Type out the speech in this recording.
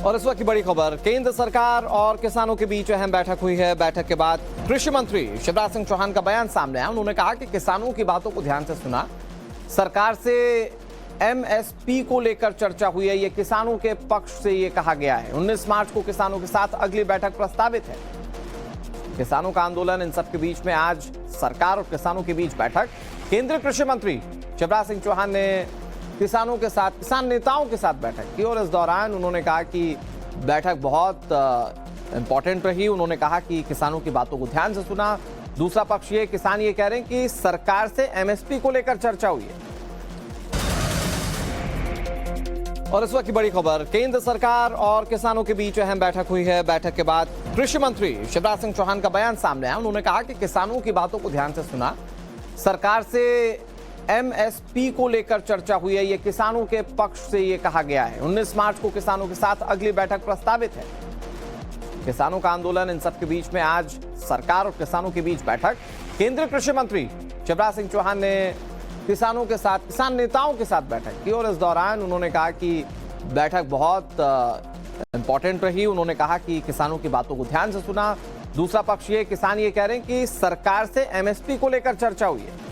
और इस वक्त की बड़ी खबर, केंद्र सरकार और किसानों के बीच अहम बैठक हुई है। बैठक के बाद कृषि मंत्री शिवराज सिंह चौहान का बयान सामने आया। उन्होंने कहा कि किसानों की बातों को ध्यान से सुना। सरकार से एमएसपी को लेकर चर्चा हुई है। ये किसानों के पक्ष से ये कहा गया है। 19 मार्च को किसानों के साथ अगली बैठक प्रस्तावित है। किसानों का आंदोलन, इन सब के बीच में आज सरकार और किसानों के बीच बैठक। केंद्रीय कृषि मंत्री शिवराज सिंह चौहान ने किसानों के साथ, किसान नेताओं के साथ बैठक की और इस दौरान उन्होंने कहा कि बैठक बहुत इंपॉर्टेंट रही। उन्होंने कहा कि किसानों की बातों को ध्यान से सुना। दूसरा पक्ष ये, किसान ये कह रहे हैं कि सरकार से एमएसपी को लेकर चर्चा हुई है। और इस वक्त की बड़ी खबर, केंद्र सरकार और किसानों के बीच अहम बैठक हुई है। बैठक के बाद कृषि मंत्री शिवराज सिंह चौहान का बयान सामने आया। उन्होंने कहा कि किसानों की बातों को ध्यान से सुना। सरकार से एमएसपी को लेकर चर्चा हुई है। ये किसानों के पक्ष से ये कहा गया है। 19 मार्च को किसानों के साथ अगली बैठक प्रस्तावित है। किसानों का आंदोलन, इन सब के बीच में आज सरकार और किसानों के बीच बैठक। केंद्रीय कृषि मंत्री शिवराज सिंह चौहान ने किसानों के साथ, किसान नेताओं के साथ बैठक की और इस दौरान उन्होंने कहा कि बैठक बहुत इंपॉर्टेंट रही। उन्होंने कहा कि किसानों की बातों को ध्यान से सुना। दूसरा पक्ष ये, किसान ये कह रहे हैं कि सरकार से एमएसपी को लेकर चर्चा हुई है।